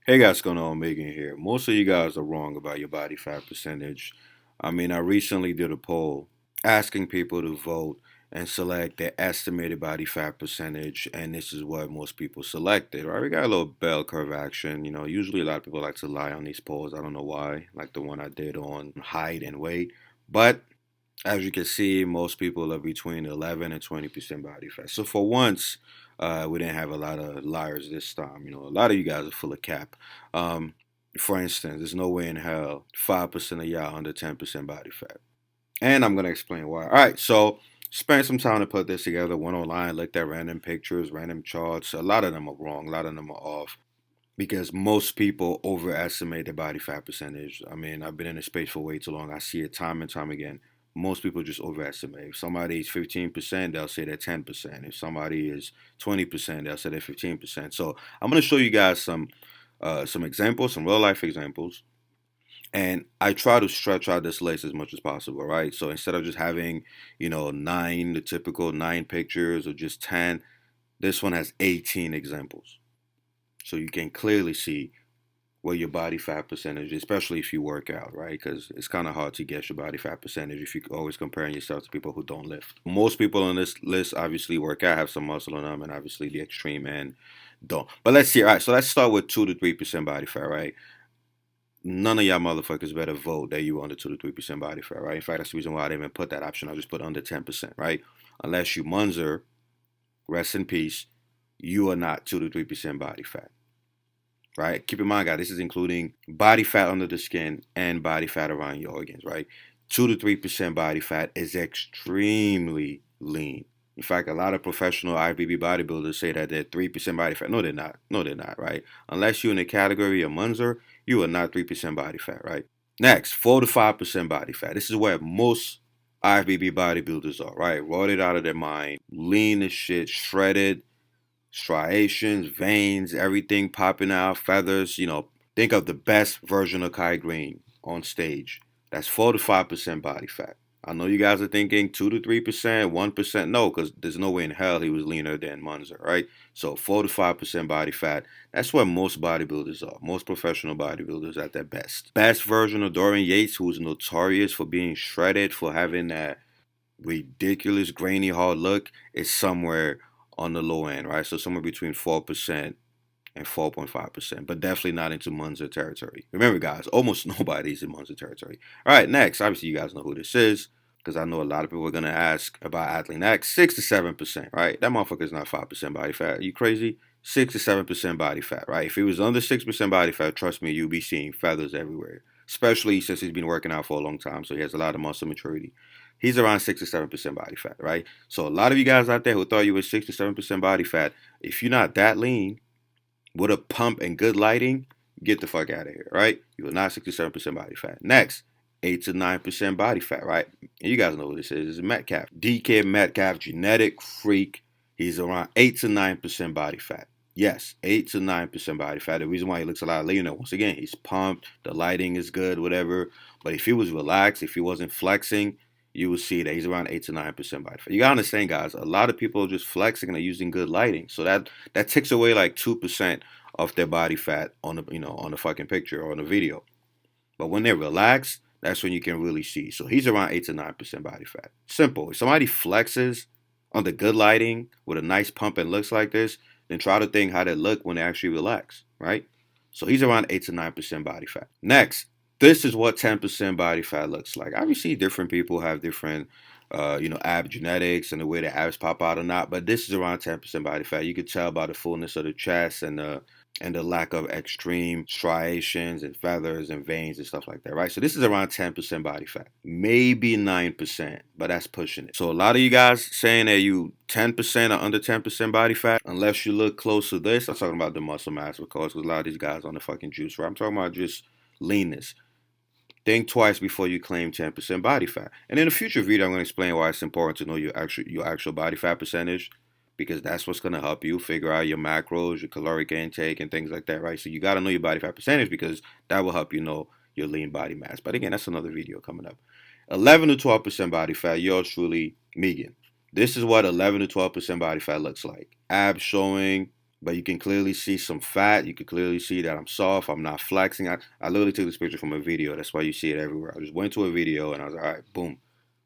Hey guys, what's going on? Migan here. Most of you guys are wrong about your body fat percentage. I recently did a poll asking people to vote and select their estimated body fat percentage, and this is what most people selected, right? We got a little bell curve action. Usually a lot of people like to lie on these polls. I don't know why, like the one I did on height and weight. But as you can see, most people are between 11 and 20% body fat. So for once, we didn't have a lot of liars this time. A lot of you guys are full of cap. Um, for instance, there's no way in hell 5% of y'all under 10% body fat. And I'm going to explain why. All right, so spend some time to put this together. Went online, looked at random pictures, random charts. A lot of them are wrong. A lot of them are off because most people overestimate their body fat percentage. I've been in the space for way too long. I see it time and time again. Most people just overestimate. If somebody's 15%, they'll say they're 10%. If somebody is 20%, they'll say they're 15%. So I'm going to show you guys some examples, some real life examples, and I try to stretch out this list as much as possible, right? So instead of just having, nine, the typical nine pictures or just 10, this one has 18 examples. So you can clearly see what your body fat percentage is, especially if you work out, right? Because it's kind of hard to guess your body fat percentage if you're always comparing yourself to people who don't lift. Most people on this list obviously work out, have some muscle on them, and obviously the extreme end don't. But let's see. All right, so let's start with 2 to 3% body fat, right? None of y'all motherfuckers better vote that you under 2 to 3% body fat, right? In fact, that's the reason why I didn't even put that option. I just put under 10%, right? Unless you Munzer, rest in peace, you are not 2 to 3% body fat. Right? Keep in mind, guys, this is including body fat under the skin and body fat around your organs, right? 2 to 3% body fat is extremely lean. In fact, a lot of professional IFBB bodybuilders say that they're 3% body fat. No, they're not. No, they're not, right? Unless you're in the category of Munzer, you are not 3% body fat, right? Next, 4 to 5% body fat. This is where most IFBB bodybuilders are, right? Roided out of their mind, lean as shit, shredded, striations, veins, everything popping out, feathers. Think of the best version of Greene on stage. That's 4 to 5% body fat. I know you guys are thinking 2 to 3%, 1%. No, because there's no way in hell he was leaner than Munzer, right? So 4 to 5% body fat. That's where most bodybuilders are. Most professional bodybuilders at their best. Best version of Dorian Yates, who's notorious for being shredded, for having that ridiculous grainy hard look, is somewhere on the low end, right? So somewhere between 4% and 4.5%, but definitely not into Munzer territory. Remember, guys, almost nobody's in Munzer territory. All right, next, obviously you guys know who this is because I know a lot of people are gonna ask about AthleanX. 6 to 7%, right? That motherfucker's not 5% body fat. Are you crazy? 6 to 7% body fat, right? If he was under 6% body fat, trust me, you'll be seeing feathers everywhere. Especially since he's been working out for a long time, so he has a lot of muscle maturity. He's around 6 to 7% body fat, right? So a lot of you guys out there who thought you were 6 to 7% body fat, if you're not that lean with a pump and good lighting, get the fuck out of here, right? You are not 67% body fat. Next, 8 to 9% body fat, right? And you guys know who this is. This is Metcalf. DK Metcalf, genetic freak. He's around 8 to 9% body fat. Yes, 8 to 9% body fat. The reason why he looks a lot leaner, once again, he's pumped, the lighting is good, whatever. But if he was relaxed, if he wasn't flexing, you will see that he's around 8 to 9% body fat. You gotta understand, guys, a lot of people are just flexing and are using good lighting. So that takes away like 2% of their body fat on the fucking picture or on the video. But when they're relaxed, that's when you can really see. So he's around 8 to 9% body fat. Simple. If somebody flexes under good lighting with a nice pump and looks like this, then try to think how they look when they actually relax, right? So he's around 8 to 9% body fat. Next, this is what 10% body fat looks like. Obviously, different people have different, ab genetics and the way the abs pop out or not. But this is around 10% body fat. You could tell by the fullness of the chest and the lack of extreme striations and feathers and veins and stuff like that, right? So this is around 10% body fat, maybe 9%, but that's pushing it. So a lot of you guys saying that you 10% or under 10% body fat, unless you look close to this, I'm talking about the muscle mass, of course, because a lot of these guys on the fucking juice, right? I'm talking about just leanness. Think twice before you claim 10% body fat. And in a future video, I'm going to explain why it's important to know your actual body fat percentage, because that's what's going to help you figure out your macros, your caloric intake, and things like that, right? So you got to know your body fat percentage because that will help you know your lean body mass. But again, that's another video coming up. 11 to 12% body fat, yours truly, Migan. This is what 11 to 12% body fat looks like. Abs showing, But you can clearly see some fat. You can clearly see that I'm soft. I'm not flexing. I literally took this picture from a video. That's why you see it everywhere. I just went to a video and I was like, all right, boom.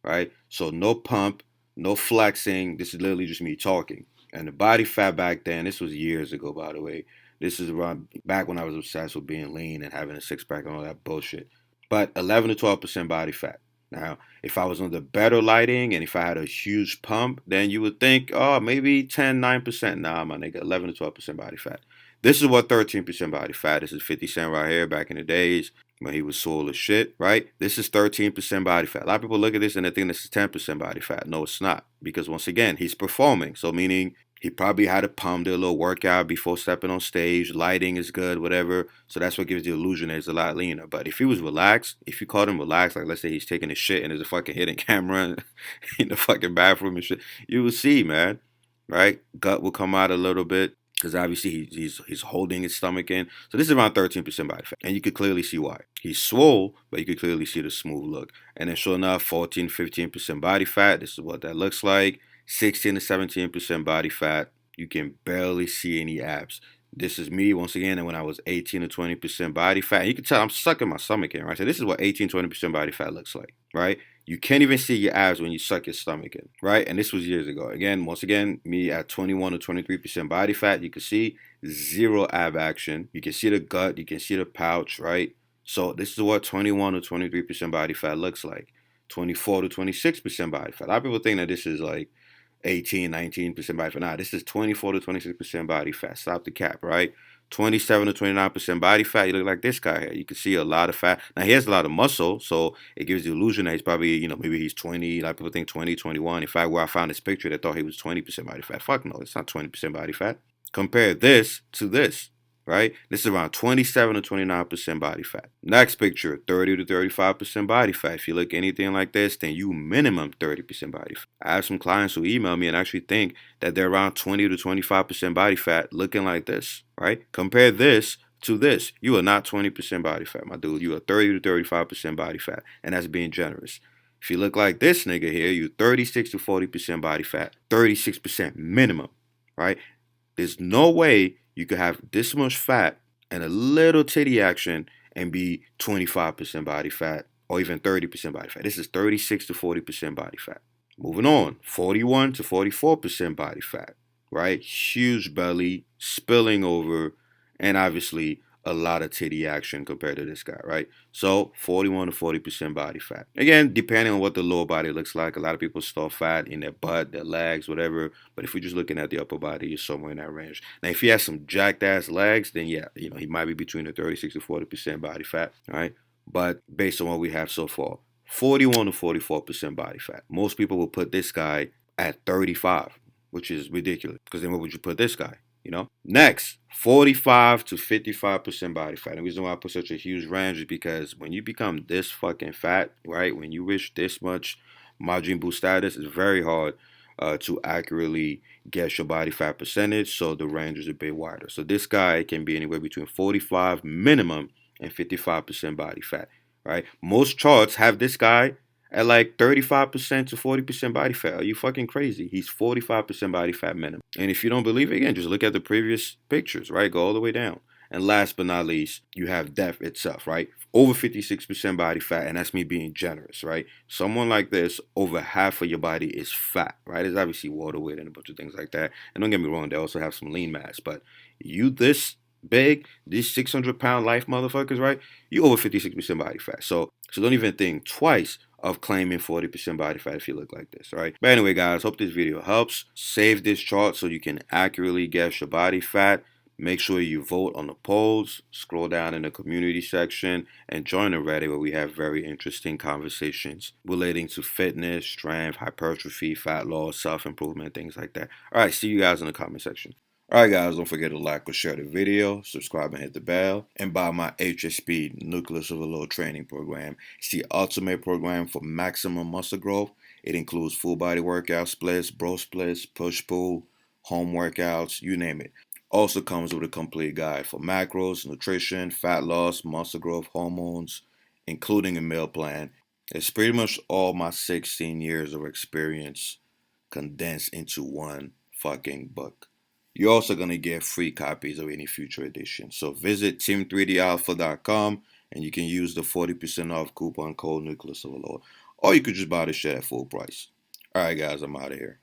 Right? So no pump, no flexing. This is literally just me talking. And the body fat back then, this was years ago, by the way. This is around back when I was obsessed with being lean and having a six pack and all that bullshit. But 11 to 12% body fat. Now, if I was under better lighting and if I had a huge pump, then you would think, oh, maybe 10, 9%. Nah, my nigga, 11 to 12% body fat. This is what 13% body fat. This is 50 Cent right here back in the days when he was swole as shit, right? This is 13% body fat. A lot of people look at this and they think this is 10% body fat. No, it's not. Because once again, he's performing. So meaning he probably had a pump, did a little workout before stepping on stage. Lighting is good, whatever. So that's what gives the illusion that he's a lot leaner. But if he was relaxed, if you called him relaxed, like let's say he's taking a shit and there's a fucking hidden camera in the fucking bathroom and shit, you will see, man, right? Gut will come out a little bit because obviously he's holding his stomach in. So this is around 13% body fat. And you could clearly see why. He's swole, but you could clearly see the smooth look. And then sure enough, 14, 15% body fat. This is what that looks like. 16 to 17% body fat. You can barely see any abs. This is me once again, and when I was 18 to 20% body fat. You can tell I'm sucking my stomach in, right? So this is what 18, 20% body fat looks like, right? You can't even see your abs when you suck your stomach in, right? And this was years ago. Again, once again, me at 21 to 23% body fat, you can see zero ab action. You can see the gut, you can see the pouch, right? So this is what 21 to 23% body fat looks like. 24 to 26% body fat. A lot of people think that this is like 18, 19% body fat. Nah, this is 24 to 26% body fat. Stop the cap, right? 27 to 29% body fat. You look like this guy here. You can see a lot of fat. Now, he has a lot of muscle, so it gives the illusion that he's probably, maybe he's 20. A lot of people think 20, 21. In fact, where I found this picture, they thought he was 20% body fat. Fuck no, it's not 20% body fat. Compare this to this, right? This is around 27 to 29% body fat. Next picture, 30 to 35% body fat. If you look anything like this, then you minimum 30% body fat. I have some clients who email me and actually think that they're around 20 to 25% body fat looking like this, right? Compare this to this. You are not 20% body fat, my dude. You are 30 to 35% body fat, and that's being generous. If you look like this nigga here, you 36 to 40% body fat, 36% minimum, right? There's no way you could have this much fat and a little titty action and be 25% body fat or even 30% body fat. This is 36 to 40% body fat. Moving on, 41 to 44% body fat, right? Huge belly, spilling over, and obviously a lot of titty action compared to this guy, right? So 41 to 40% body fat. Again, depending on what the lower body looks like, a lot of people store fat in their butt, their legs, whatever. But if we're just looking at the upper body, you're somewhere in that range. Now, if he has some jacked ass legs, then yeah, he might be between the 36 to 40% body fat, all right? But based on what we have so far, 41 to 44% body fat. Most people will put this guy at 35, which is ridiculous. Because then what would you put this guy? Next, 45 to 55% body fat. And the reason why I put such a huge range is because when you become this fucking fat, right, when you reach this much Majin Buu status, it's very hard to accurately guess your body fat percentage. So the range is a bit wider. So this guy can be anywhere between 45 minimum and 55% body fat, right? Most charts have this guy at like 35% to 40% body fat. Are you fucking crazy? He's 45% body fat minimum. And if you don't believe it, again, just look at the previous pictures, right? Go all the way down. And last but not least, you have depth itself, right? Over 56% body fat, and that's me being generous, right? Someone like this, over half of your body is fat, right? There's obviously water weight and a bunch of things like that. And don't get me wrong, they also have some lean mass, but you this big, these 600-pound life motherfuckers, right? You over 56% body fat. So don't even think twice of claiming 40% body fat if you look like this, right? But anyway, guys, hope this video helps. Save this chart so you can accurately guess your body fat. Make sure you vote on the polls. Scroll down in the community section and join the Reddit where we have very interesting conversations relating to fitness, strength, hypertrophy, fat loss, self-improvement, things like that. All right, see you guys in the comment section. Alright guys, don't forget to like or share the video, subscribe and hit the bell, and buy my HSP Nucleus of a Low training program. It's the ultimate program for maximum muscle growth. It includes full body workout splits, bro splits, push-pull, home workouts, you name it. Also comes with a complete guide for macros, nutrition, fat loss, muscle growth, hormones, including a meal plan. It's pretty much all my 16 years of experience condensed into one fucking book. You're also going to get free copies of any future edition. So visit team3dalpha.com and you can use the 40% off coupon code Nucleus Overload. Or you could just buy the shit at full price. All right, guys, I'm out of here.